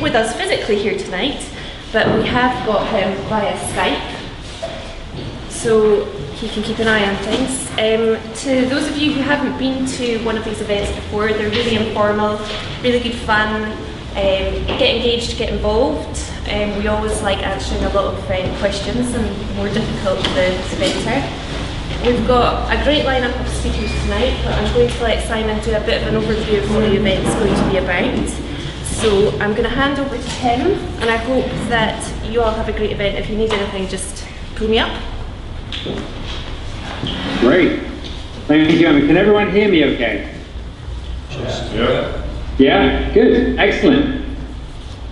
with us physically here tonight, but we have got him via Skype, so he can keep an eye on things. To those of you who haven't been to one of these events before, they're really informal, really good fun. Get engaged, get involved. We always like answering a lot of questions, and the more difficult the better. We've got a great lineup of speakers tonight, but I'm going to let Simon do a bit of an overview of what the event's going to be about. So I'm going to hand over to him, and I hope that you all have a great event. If you need anything, just pull me up. Great. Thank you, Emma. Can everyone hear me okay? Yeah. Yeah? Good. Excellent.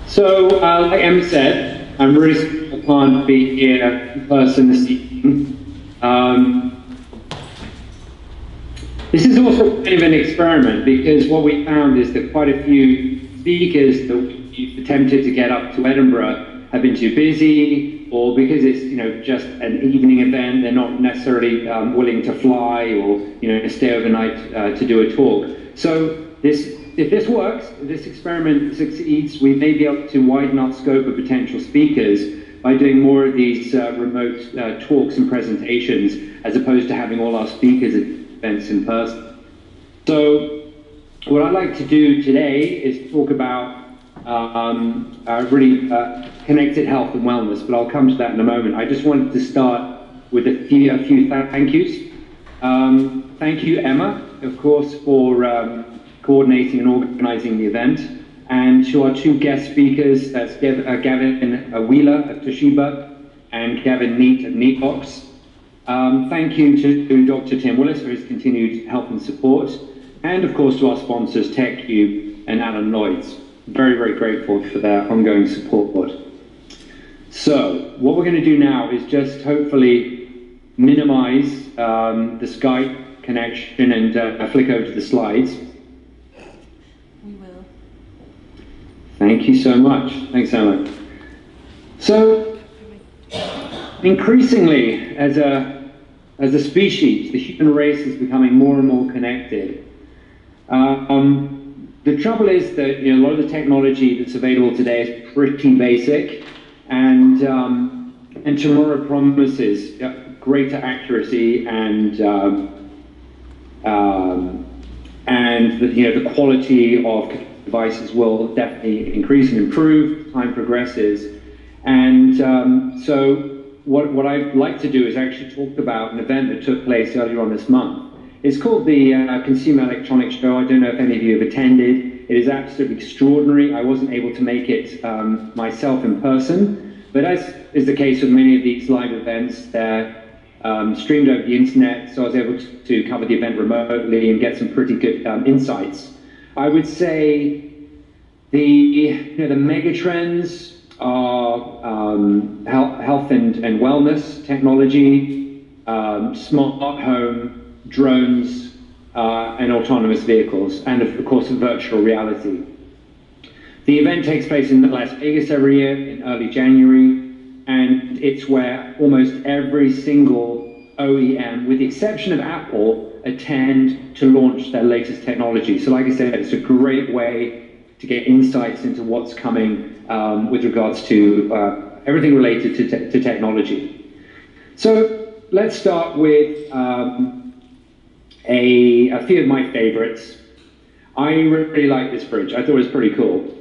So, like Emma said, I'm really sorry I can't be here in person this evening. This is also kind of an experiment, because what we found is that quite a few speakers that we've attempted to get up to Edinburgh have been too busy, or because it's just an evening event, they're not necessarily willing to fly or stay overnight to do a talk. So if this works, if this experiment succeeds, we may be able to widen our scope of potential speakers by doing more of these remote talks and presentations, as opposed to having all our speakers at events in person. So what I'd like to do today is talk about really connected health and wellness, but I'll come to that in a moment. I just wanted to start with a few thank yous. Thank you, Emma, of course, for coordinating and organizing the event, and to our two guest speakers, that's Gavin Wheeler of Toshiba and Gavin Neat of Neatbox. Thank you to Dr. Tim Willis for his continued help and support, and of course to our sponsors, TechCube and Alan Lloyd's. Very, very grateful for their ongoing support. So, what we're going to do now is just hopefully minimize the Skype connection and flick over to the slides. We will. Thank you so much. Thanks, Emma. So, increasingly, as a species, the human race is becoming more and more connected. The trouble is that a lot of the technology that's available today is pretty basic, and tomorrow promises greater accuracy and the quality of devices will definitely increase and improve as time progresses. And so what I'd like to do is actually talk about an event that took place earlier on this month. It's called the Consumer Electronics Show. I don't know if any of you have attended. It is absolutely extraordinary. I wasn't able to make it myself in person, but as is the case with many of these live events, they're streamed over the internet, so I was able to cover the event remotely and get some pretty good insights. I would say the mega trends are health and wellness technology, smart home, drones, and autonomous vehicles, and of course virtual reality. The event takes place in Las Vegas every year in early January, and it's where almost every single OEM, with the exception of Apple, attend to launch their latest technology. So like I said, it's a great way to get insights into what's coming with regards to everything related to technology. So let's start with a few of my favorites. I really like this fridge. I thought it was pretty cool.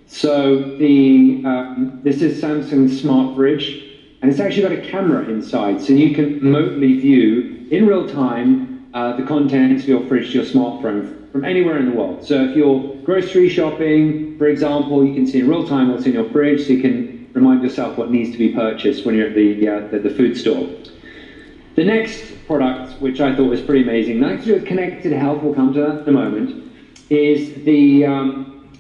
So this is Samsung's smart fridge, and it's actually got a camera inside, so you can remotely view in real time the contents of your fridge to your smartphone from anywhere in the world. So if you're grocery shopping, for example, you can see in real time what's in your fridge, so you can remind yourself what needs to be purchased when you're at the food store. The next product, which I thought was pretty amazing, nothing to do with connected health, we'll come to that in a moment, is the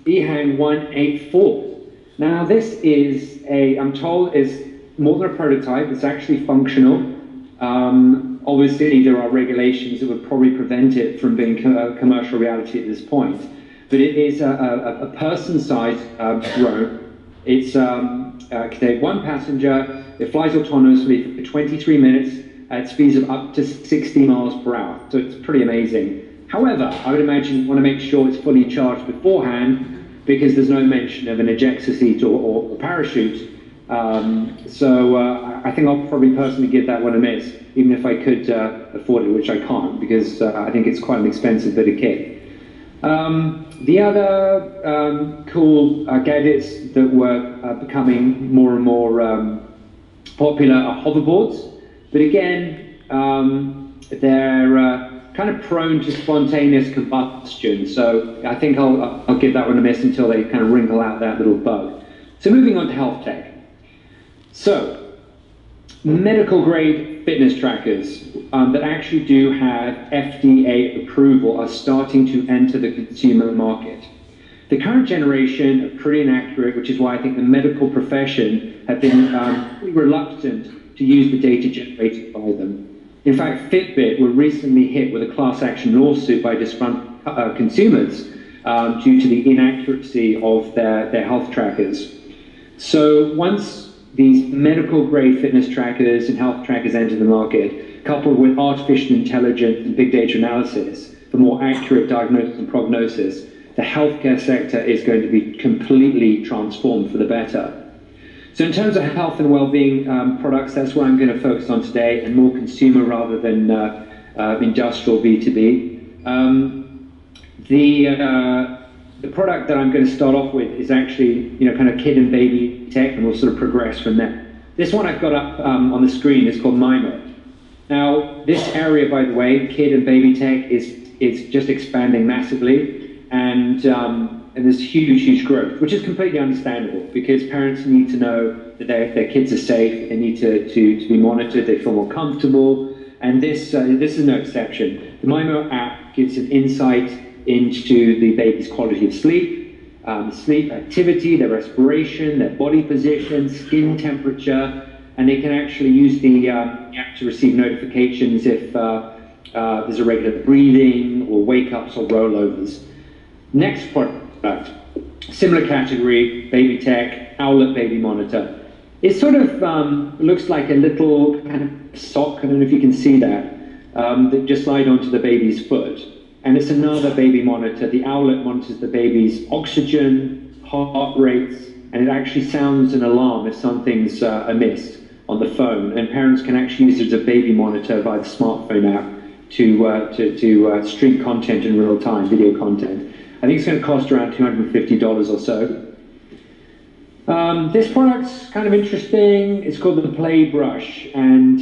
EHang 184. Now this is I'm told is more than a prototype, it's actually functional. Obviously there are regulations that would probably prevent it from being commercial reality at this point, but it is a person-sized drone. It's can take one passenger, it flies autonomously for 23 minutes at speeds of up to 60 miles per hour, so it's pretty amazing. However, I would imagine you want to make sure it's fully charged beforehand, because there's no mention of an ejector seat or parachute. So I think I'll probably personally give that one a miss, even if I could afford it, which I can't, because I think it's quite an expensive bit of kit. The other cool gadgets that were becoming more and more popular are hoverboards, but again, they're kind of prone to spontaneous combustion, so I think I'll give that one a miss until they kind of wrinkle out that little bug. So moving on to health tech. So, medical grade fitness trackers that actually do have FDA approval are starting to enter the consumer market. The current generation are pretty inaccurate, which is why I think the medical profession have been pretty reluctant to use the data generated by them. In fact, Fitbit were recently hit with a class action lawsuit by disgruntled consumers due to the inaccuracy of their health trackers. So once these medical grade fitness trackers and health trackers enter the market, coupled with artificial intelligence and big data analysis for more accurate diagnosis and prognosis, the healthcare sector is going to be completely transformed for the better. So in terms of health and well-being products, that's what I'm going to focus on today, and more consumer rather than industrial B2B. The product that I'm going to start off with is actually, kind of kid and baby tech, and we'll sort of progress from there. This one I've got up on the screen is called MIMO. Now, this area, by the way, kid and baby tech, is just expanding massively, and there's huge growth, which is completely understandable because parents need to know that their kids are safe, they need to be monitored, they feel more comfortable, and this is no exception. The MIMO app gives an insight into the baby's quality of sleep, sleep activity, their respiration, their body position, skin temperature, and they can actually use the app to receive notifications if there's irregular breathing or wake-ups or rollovers. Next product, similar category, baby tech, Owlet baby monitor. It sort of looks like a little kind of sock, I don't know if you can see that, that just slide onto the baby's foot. And it's another baby monitor. The Owlet monitors the baby's oxygen, heart rates, and it actually sounds an alarm if something's amiss on the phone. And parents can actually use it as a baby monitor via the smartphone app to stream content in real time, video content. I think it's going to cost around $250 or so. This product's kind of interesting. It's called the Play Brush, and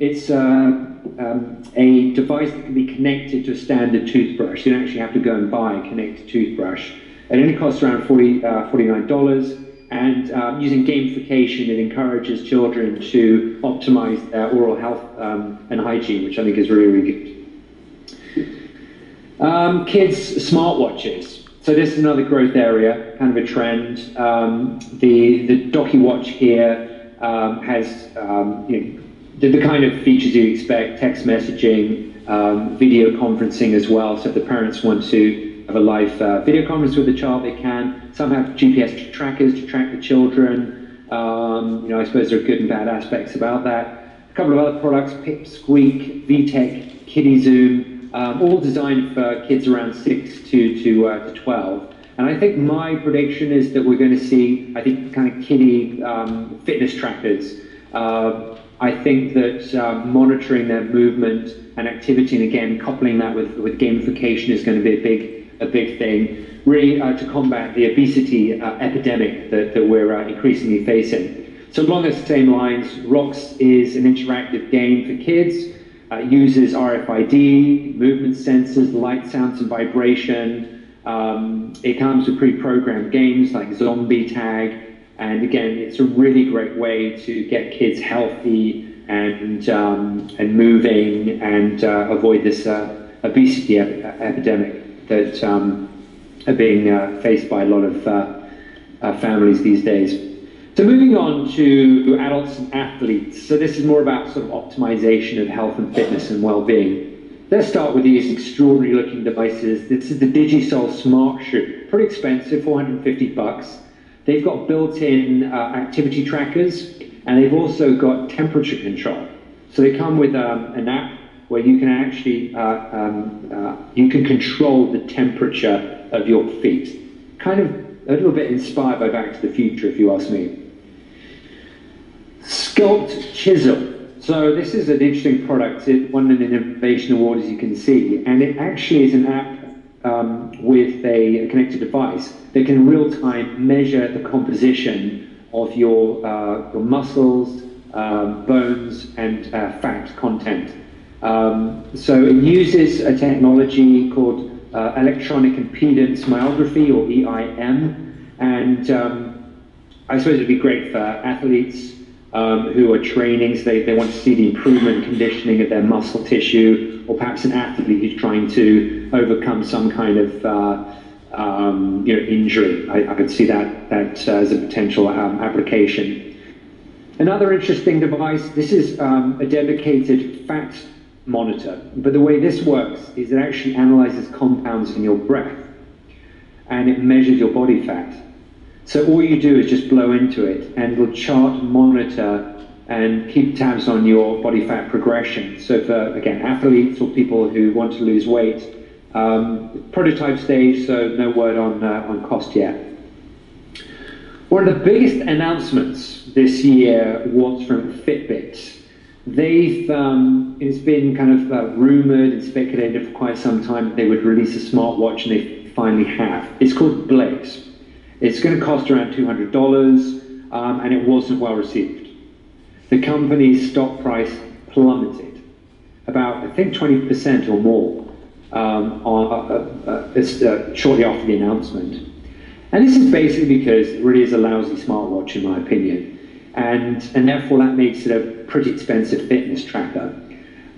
it's a device that can be connected to a standard toothbrush. You don't actually have to go and buy a connected toothbrush. It only costs around $49, and using gamification, it encourages children to optimize their oral health and hygiene, which I think is really good. Kids' smartwatches. So this is another growth area, kind of a trend. The Docky Watch here has the kind of features you expect: text messaging, video conferencing as well. So if the parents want to have a live video conference with the child, they can. Some have GPS trackers to track the children. I suppose there are good and bad aspects about that. A couple of other products: Pip Squeak, VTech, Kiddie Zoom, all designed for kids around 6 to 12. And I think my prediction is that we're going to see, kind of kiddie fitness trackers. I think that monitoring their movement and activity, and again, coupling that with gamification is going to be a big thing, really to combat the obesity epidemic that we're increasingly facing. So along the same lines, Rocks is an interactive game for kids. It uses RFID, movement sensors, light, sounds, and vibration. It comes with pre-programmed games like Zombie Tag. And again, it's a really great way to get kids healthy and moving and avoid this obesity epidemic that are being faced by a lot of families these days. So moving on to adults and athletes. So this is more about sort of optimization of health and fitness and well-being. Let's start with these extraordinary looking devices. This is the Digisol Smart Shoe. Pretty expensive, $450. They've got built-in activity trackers, and they've also got temperature control. So they come with an app where you can actually you can control the temperature of your feet. Kind of a little bit inspired by Back to the Future, if you ask me. Sculpt Chisel. So this is an interesting product. It won an innovation award, as you can see, and it actually is an app with a connected device that can in real time measure the composition of your muscles, bones, and fat content. So it uses a technology called electronic impedance myography, or EIM, and I suppose it'd be great for athletes who are training, so they want to see the improvement and conditioning of their muscle tissue, or perhaps an athlete who's trying to overcome some kind of injury. I could see that as a potential application. Another interesting device, this is a dedicated fat monitor, but the way this works is it actually analyzes compounds in your breath, and it measures your body fat. So all you do is just blow into it, and it'll chart, monitor, and keep tabs on your body fat progression. So for, again, athletes or people who want to lose weight, prototype stage, so no word on cost yet. One of the biggest announcements this year was from Fitbit. It's been kind of rumored and speculated for quite some time that they would release a smartwatch, and they finally have. It's called Blaze. It's going to cost around $200, and it wasn't well received. The company's stock price plummeted about, I think, 20% or more shortly after the announcement. And this is basically because it really is a lousy smartwatch, in my opinion, and therefore that makes it a pretty expensive fitness tracker.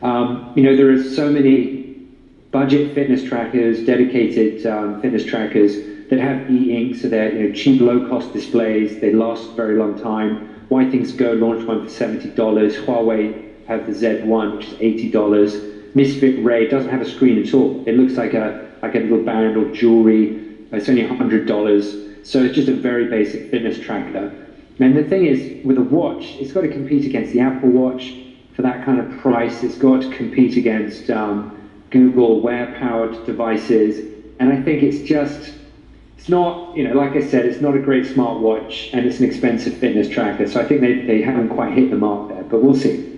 There are so many budget fitness trackers, dedicated fitness trackers that have e-ink, so they're cheap, low-cost displays. They last a very long time. Why Things Go launched one for $70. Huawei have the Z1, which is $80. Misfit Ray doesn't have a screen at all. It looks like a little band or jewelry. It's only $100. So it's just a very basic fitness tracker. And the thing is, with a watch, it's got to compete against the Apple Watch for that kind of price. It's got to compete against Google Wear-powered devices. And I think it's not, like I said, it's not a great smartwatch, and it's an expensive fitness tracker. So I think they haven't quite hit the mark there, but we'll see.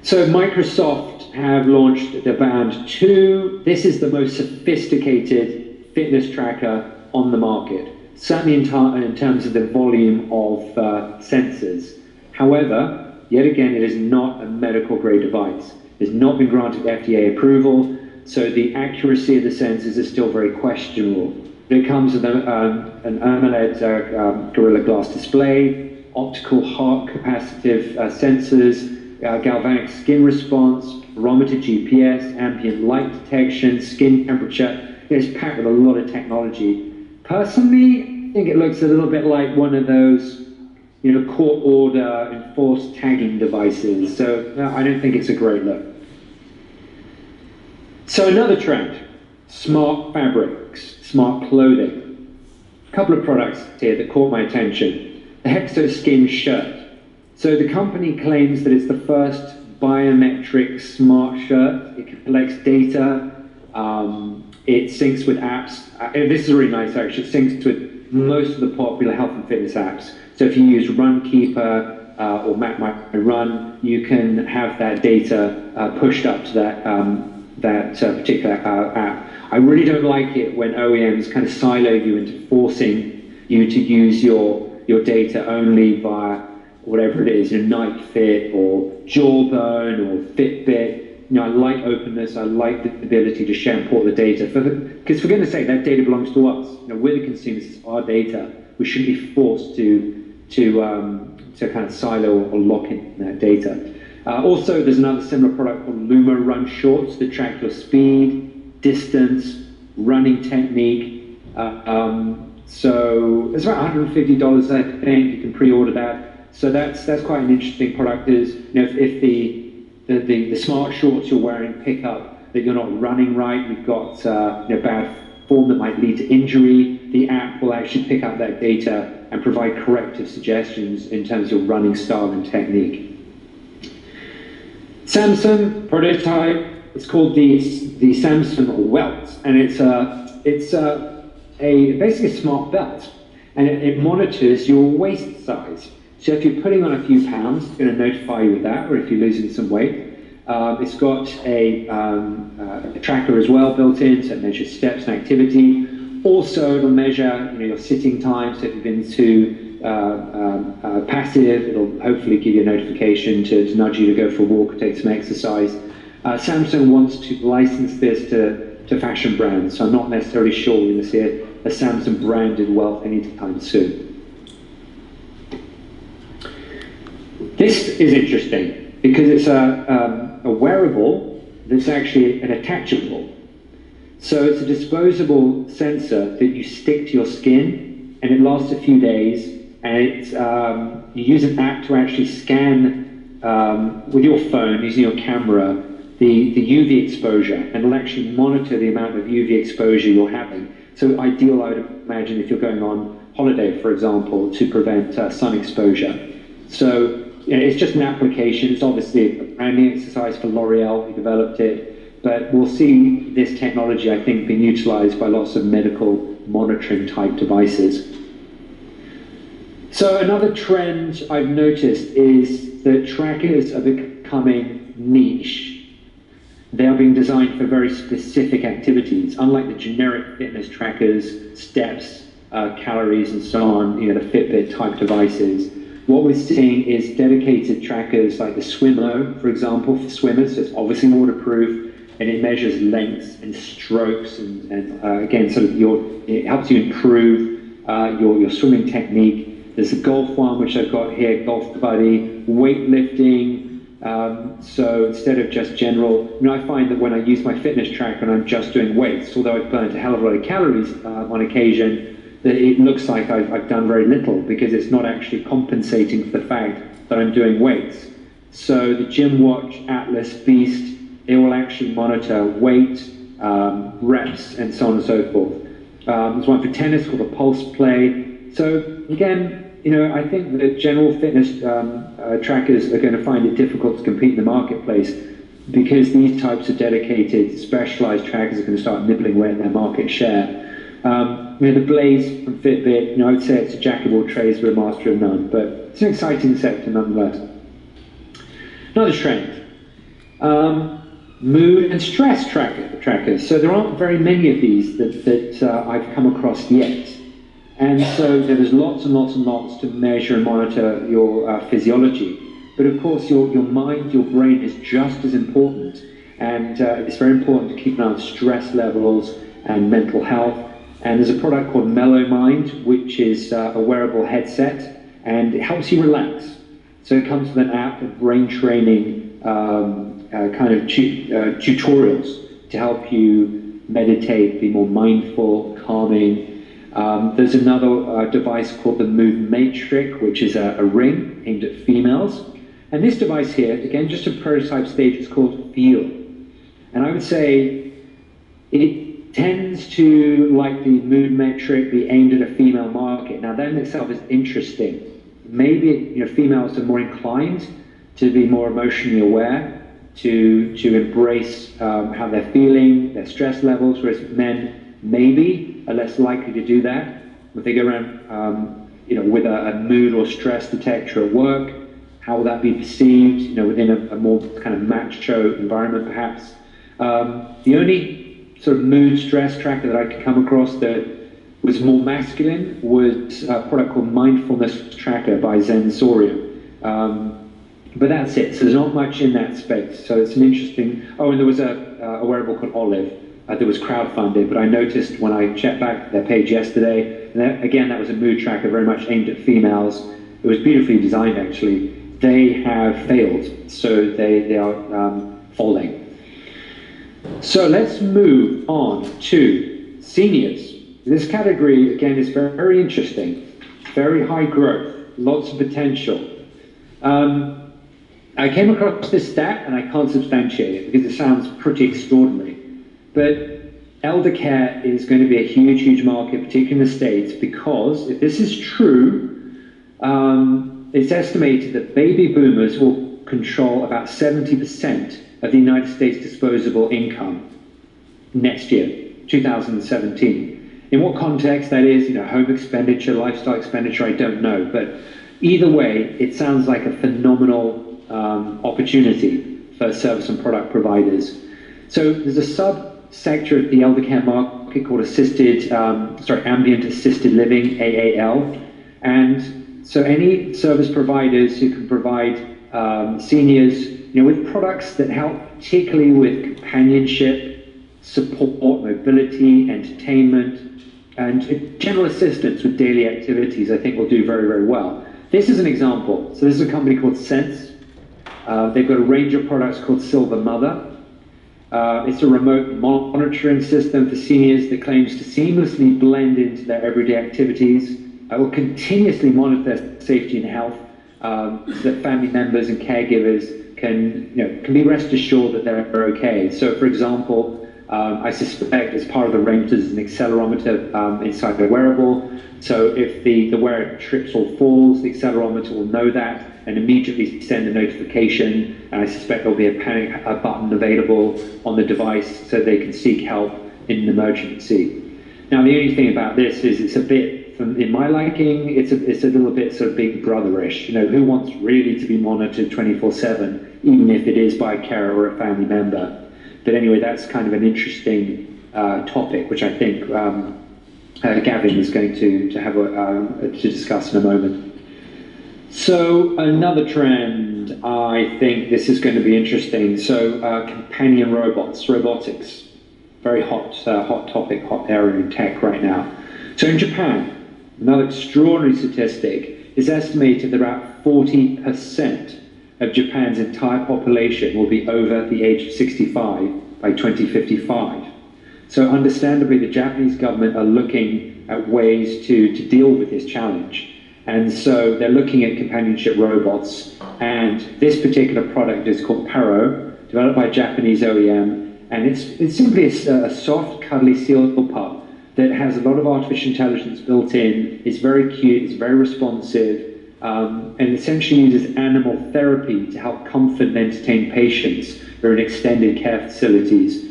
So Microsoft have launched the Band 2. This is the most sophisticated fitness tracker on the market, certainly in terms of the volume of sensors. However, yet again, it is not a medical grade device. It has not been granted FDA approval, so the accuracy of the sensors is still very questionable. It comes with an AMOLED Gorilla Glass display, optical heart capacitive sensors, galvanic skin response, barometer GPS, ambient light detection, skin temperature. It's packed with a lot of technology. Personally, I think it looks a little bit like one of those, court order enforced tagging devices. So no, I don't think it's a great look. So another trend, smart fabrics, smart clothing. A couple of products here that caught my attention. The Hexoskin shirt. So the company claims that it's the first biometric smart shirt. It collects data. It syncs with apps. This is really nice, actually. It syncs with most of the popular health and fitness apps. So if you use Runkeeper or Map My Run, you can have that data pushed up to that particular app. I really don't like it when OEMs kind of silo you into forcing you to use your data only via whatever it is, Night Fit or Jawbone or Fitbit. I like openness. I like the ability to share and port the data. Because for goodness sake, that data belongs to us. We're the consumers. It's our data. We shouldn't be forced to kind of silo or lock in that data. Also, there's another similar product called Luma Run Shorts that track your speed, distance, running technique. So it's about $150, I think. You can pre-order that. So that's quite an interesting product. If the smart shorts you're wearing pick up that you're not running right, you've got bad form that might lead to injury, the app will actually pick up that data and provide corrective suggestions in terms of your running style and technique. Samsung prototype. It's called the Samsung Welt, and it's basically a smart belt, and it monitors your waist size. So if you're putting on a few pounds, it's going to notify you of that, or if you're losing some weight. It's got a tracker as well built in, so it measures steps and activity. Also, it'll measure your sitting time, so if you've been too passive, it'll hopefully give you a notification to nudge you to go for a walk or take some exercise. Samsung wants to license this to fashion brands, so I'm not necessarily sure we're going to see a Samsung branded wealth anytime soon. This is interesting because it's a wearable that's actually an attachable. So it's a disposable sensor that you stick to your skin, and it lasts a few days, and it's, you use an app to actually scan with your phone, using your camera, the UV exposure, and it'll actually monitor the amount of UV exposure you're having. So ideal, I would imagine, if you're going on holiday, for example, to prevent sun exposure. So it's just an application. It's obviously a branding exercise for L'Oreal who developed it, but we'll see this technology, I think, being utilized by lots of medical monitoring type devices. So another trend I've noticed is that trackers are becoming niche. They are being designed for very specific activities, unlike the generic fitness trackers, steps, calories, and so on, the Fitbit type devices. What we're seeing is dedicated trackers like the Swimmo, for example, for swimmers. So it's obviously waterproof, and it measures lengths and strokes, and again, sort of it helps you improve your swimming technique. There's a golf one, which I've got here, Golf Buddy, weightlifting. So instead of just general, I find that when I use my fitness tracker and I'm just doing weights, although I've burnt a hell of a lot of calories on occasion, that it looks like I've done very little because it's not actually compensating for the fact that I'm doing weights. So the Gym Watch, Atlas, Beast, it will actually monitor weight, reps, and so on and so forth. There's one for tennis called the Pulse Play. So again, I think that general fitness trackers are going to find it difficult to compete in the marketplace because these types of dedicated, specialized trackers are going to start nibbling away at their market share. The Blaze from Fitbit, I would say it's a jack of all trades but a master of none, but it's an exciting sector nonetheless. Another trend, mood and stress trackers. So there aren't very many of these that I've come across yet. And so there's lots and lots and lots to measure and monitor your physiology. But of course, your mind, your brain is just as important. And it's very important to keep an eye on stress levels and mental health. And there's a product called Mellow Mind, which is a wearable headset, and it helps you relax. So it comes with an app of brain training kind of tutorials to help you meditate, be more mindful, calming. There's another device called the Mood Matrix, which is a ring aimed at females. And this device here, again, just a prototype stage, it's called Feel. And I would say it tends to, like the Mood Metric, be aimed at a female market. Now that in itself is interesting. Maybe females are more inclined to be more emotionally aware, to embrace how they're feeling, their stress levels, whereas men maybe are less likely to do that. If they go around with a mood or stress detector at work, how will that be perceived within a more kind of macho environment perhaps? The only sort of mood stress tracker that I could come across that was more masculine was a product called Mindfulness Tracker by Sensorium. But that's it, so there's not much in that space. So it's an interesting, and there was a wearable called Olive that was crowdfunded, but I noticed when I checked back their page yesterday, and again, that was a mood tracker very much aimed at females. It was beautifully designed actually. They have failed, so they are folding. So let's move on to seniors. This category, again, is very, very interesting. Very high growth, lots of potential. I came across this stat, and I can't substantiate it because it sounds pretty extraordinary. But elder care is going to be a huge, huge market, particularly in the States, because if this is true, it's estimated that baby boomers will control about 70% of the United States disposable income next year, 2017. In what context that is, home expenditure, lifestyle expenditure, I don't know. But either way, it sounds like a phenomenal opportunity for service and product providers. So there's a sub-sector of the eldercare market called ambient assisted living, AAL. And so any service providers who can provide seniors with products that help particularly with companionship, support, mobility, entertainment, and general assistance with daily activities, I think will do very, very well. This is an example. So this is a company called Sen.se. They've got a range of products called Silver Mother. It's a remote monitoring system for seniors that claims to seamlessly blend into their everyday activities. It will continuously monitor their safety and health so that family members and caregivers can be rest assured that they're okay. So, for example, I suspect as part of the range there's an accelerometer inside the wearable. So if the wearer trips or falls, the accelerometer will know that and immediately send a notification. And I suspect there'll be a panic button available on the device so they can seek help in an emergency. Now, the only thing about this is it's a bit, in my liking, it's a little bit sort of Big Brother-ish. Who wants really to be monitored 24/7, even if it is by a carer or a family member? But anyway, that's kind of an interesting topic, which I think Gavin is going to have to discuss in a moment. So another trend, I think this is going to be interesting. So companion robotics, very hot topic, hot area in tech right now. So in Japan, another extraordinary statistic is estimated that about 40% of Japan's entire population will be over the age of 65 by 2055. So understandably, the Japanese government are looking at ways to deal with this challenge. And so they're looking at companionship robots. And this particular product is called Paro, developed by a Japanese OEM. And it's simply a soft, cuddly seal pup that has a lot of artificial intelligence built in. It's very cute, it's very responsive. And essentially uses animal therapy to help comfort and entertain patients who are in extended care facilities.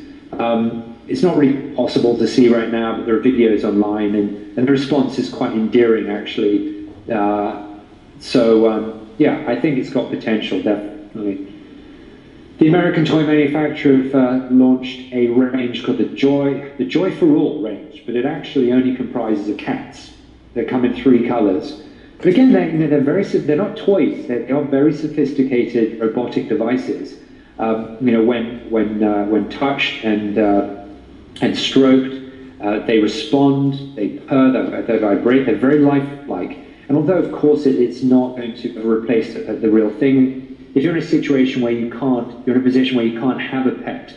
It's not really possible to see right now, but there are videos online, and the response is quite endearing, actually. Yeah, I think it's got potential, definitely. The American toy manufacturer have launched a range called the Joy for All range, but it actually only comprises of cats. They come in 3 colors. But again, they're not toys. They are very sophisticated robotic devices. When touched and stroked, they respond, they purr, they vibrate. They're very lifelike. And although, of course, it's not going to replace the real thing, if you're in a situation where you're in a position where you can't have a pet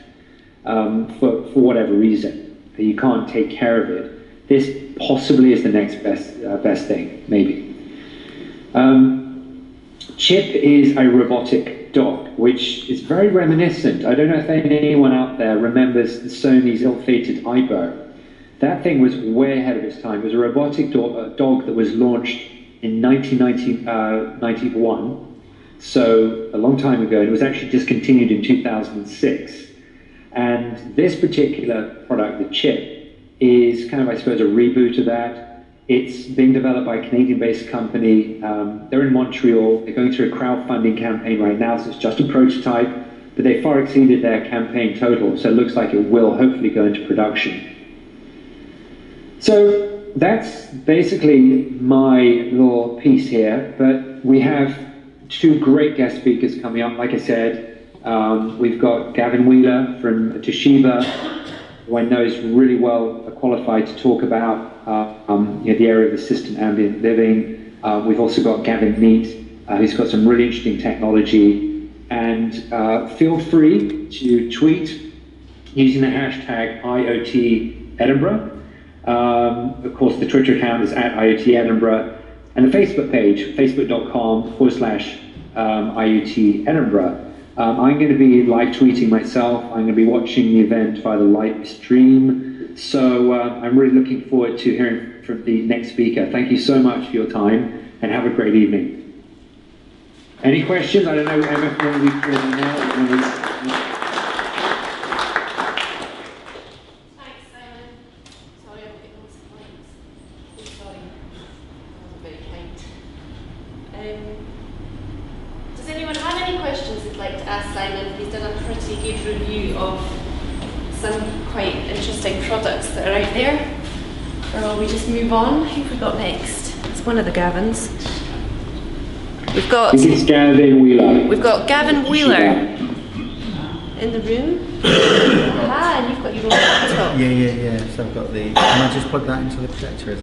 for whatever reason, that you can't take care of it, this possibly is the next best thing, maybe. Chip is a robotic dog, which is very reminiscent. I don't know if anyone out there remembers Sony's ill-fated Aibo. That thing was way ahead of its time. It was a robotic dog that was launched in 1991, so a long time ago, and it was actually discontinued in 2006. And this particular product, the Chip, is kind of, I suppose, a reboot of that. It's being developed by a Canadian-based company. They're in Montreal. They're going through a crowdfunding campaign right now, so it's just a prototype, but they far exceeded their campaign total, so it looks like it will hopefully go into production. So that's basically my little piece here, but we have 2 great guest speakers coming up. Like I said, we've got Gavin Wheeler from Toshiba, who I know is really well qualified to talk about the area of assistant ambient living. We've also got Gavin Neat, who's got some really interesting technology. And feel free to tweet using the hashtag IOT Edinburgh. Of course, the Twitter account is @IOT Edinburgh, and the Facebook page, facebook.com/IOT Edinburgh. I'm going to be live tweeting myself. I'm going to be watching the event via the live stream. So I'm really looking forward to hearing from the next speaker. Thank you so much for your time, and have a great evening. Any questions? I don't know, Emma, if you want to be clear now. Thanks, Simon. Sorry, I'm getting lots of Does anyone have any questions they'd like to ask Simon? He's done a pretty good review of some quite interesting products that are out there. Or will we just move on? Who have we got next? It's one of the Gavins. We've got... This is Gavin Wheeler. We've got Gavin Wheeler in the room. Ah, and you've got your own laptop. Yeah. So I've got the... Can I just plug that into the projector?